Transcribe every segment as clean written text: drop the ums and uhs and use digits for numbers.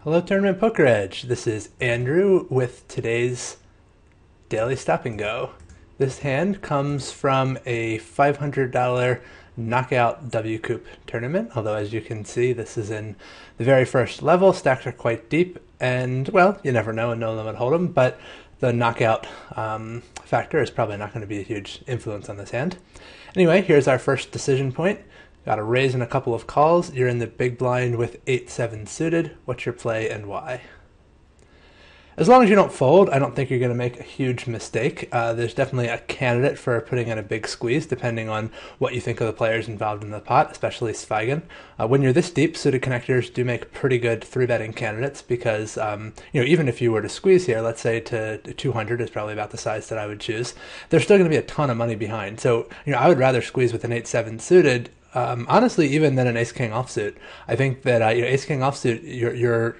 Hello, Tournament Poker Edge. This is Andrew with today's Daily Stop and Go. This hand comes from a $500 knockout W Coupe tournament, although as you can see, this is in the very first level. Stacks are quite deep, and well, you never know in No Limit Hold'em, but the knockout factor is probably not going to be a huge influence on this hand. Anyway, here's our first decision point. Got a raise and a couple of calls. You're in the big blind with 8-7 suited. What's your play and why? As long as you don't fold, I don't think you're going to make a huge mistake. There's definitely a candidate for putting in a big squeeze, depending on what you think of the players involved in the pot, especially Sveigen. When you're this deep, suited connectors do make pretty good 3-betting candidates because, even if you were to squeeze here, let's say to 200 is probably about the size that I would choose, there's still going to be a ton of money behind. So, I would rather squeeze with an 8-7 suited, honestly, even than an ace-king offsuit. I think that ace-king offsuit, you're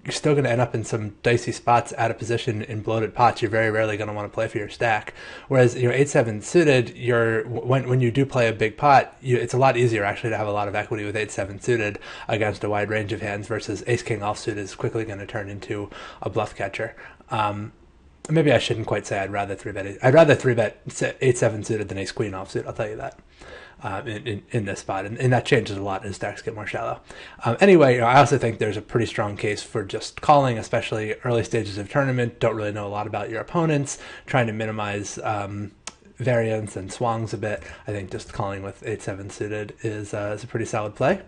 still going to end up in some dicey spots out of position in bloated pots. You're very rarely going to want to play for your stack. Whereas 8-7 suited, when you do play a big pot, it's a lot easier actually to have a lot of equity with 8-7 suited against a wide range of hands versus ace-king offsuit is quickly going to turn into a bluff catcher. Maybe I shouldn't quite say I'd rather 3-bet it. I'd rather 3-bet 8-7 suited than ace-queen offsuit, I'll tell you that. In this spot, and that changes a lot as stacks get more shallow. Anyway, I also think there's a pretty strong case for just calling, especially early stages of tournament. Don't really know a lot about your opponents, trying to minimize variance and swongs a bit. I think just calling with 8-7 suited is a pretty solid play.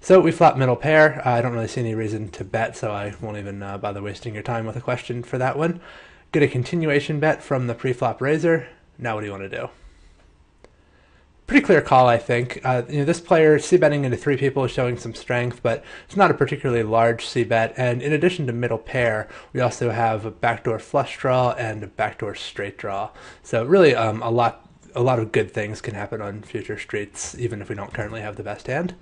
So we flop middle pair. I don't really see any reason to bet, so I won't even bother wasting your time with a question for that one. Get a continuation bet from the pre-flop raiser. Now what do you want to do? Pretty clear call, I think. This player c-betting into three people is showing some strength, but it's not a particularly large c-bet. And in addition to middle pair, we also have a backdoor flush draw and a backdoor straight draw. So really, a lot of good things can happen on future streets, even if we don't currently have the best hand.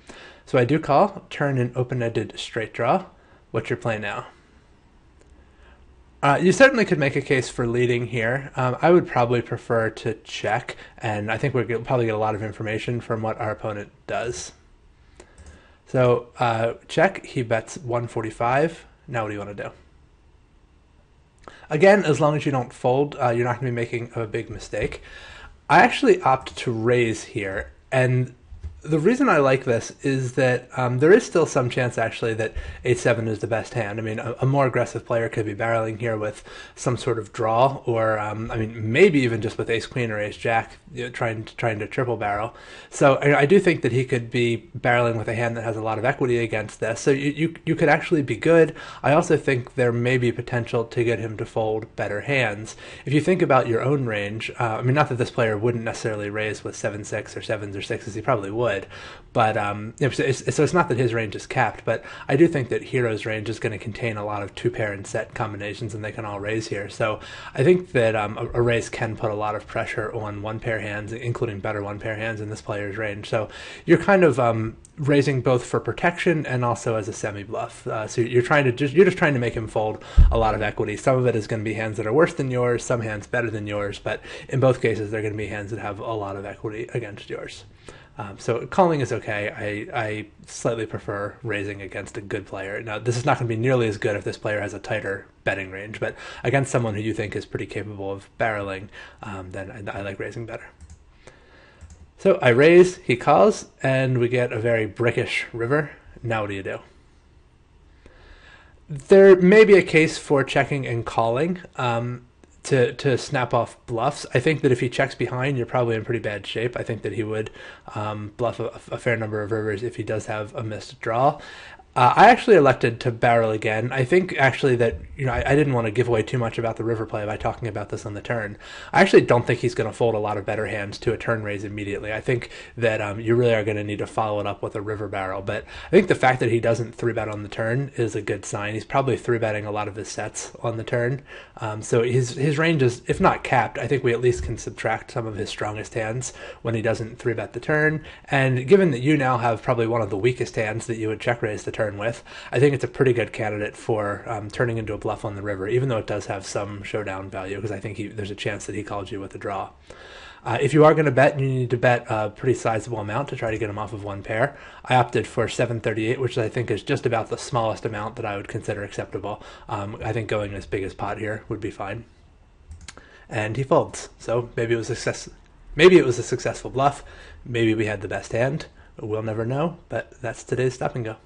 So I do call, turn an open-ended straight draw. What's your play now? You certainly could make a case for leading here. I would probably prefer to check, and I think we'll probably get a lot of information from what our opponent does. So check, he bets 145. Now what do you want to do? Again, as long as you don't fold, you're not going to be making a big mistake. I actually opt to raise here, and the reason I like this is that there is still some chance actually that 8-7 is the best hand. I mean, a more aggressive player could be barreling here with some sort of draw, or maybe even just with ace-queen or ace-jack, trying to triple barrel. So I do think that he could be barreling with a hand that has a lot of equity against this. So you could actually be good. I also think there may be potential to get him to fold better hands. If you think about your own range, not that this player wouldn't necessarily raise with 7-6 or 7s or 6s, he probably would. But so it's not that his range is capped, but I do think that Hero's range is going to contain a lot of two-pair and set combinations, and they can all raise here. So I think that a raise can put a lot of pressure on one-pair hands, including better one-pair hands in this player's range. So you're kind of raising both for protection and also as a semi-bluff. So you're just trying to make him fold a lot of equity. Some of it is going to be hands that are worse than yours, some hands better than yours, but in both cases they're going to be hands that have a lot of equity against yours. So calling is okay. I slightly prefer raising against a good player. Now, this is not going to be nearly as good if this player has a tighter betting range, but against someone who you think is pretty capable of barreling, then I like raising better. So I raise, he calls, and we get a very brickish river. Now what do you do? There may be a case for checking and calling. To snap off bluffs. I think that if he checks behind, you're probably in pretty bad shape. I think that he would bluff a fair number of rivers if he does have a missed draw. I actually elected to barrel again. I think actually that I didn't want to give away too much about the river play by talking about this on the turn. I actually don't think he's going to fold a lot of better hands to a turn raise immediately. I think that you really are going to need to follow it up with a river barrel. But I think the fact that he doesn't 3-bet on the turn is a good sign. He's probably 3-betting a lot of his sets on the turn. So his range is, if not capped, I think we at least can subtract some of his strongest hands when he doesn't 3-bet the turn. And given that you now have probably one of the weakest hands that you would check raise the turn, turn with. I think it's a pretty good candidate for turning into a bluff on the river, even though it does have some showdown value, because I think there's a chance that he called you with a draw. If you are going to bet, you need to bet a pretty sizable amount to try to get him off of one pair. I opted for 738, which I think is just about the smallest amount that I would consider acceptable. I think going as big as pot here would be fine. And he folds. So maybe it was a success. Maybe it was a successful bluff. Maybe we had the best hand. We'll never know. But that's today's stop and go.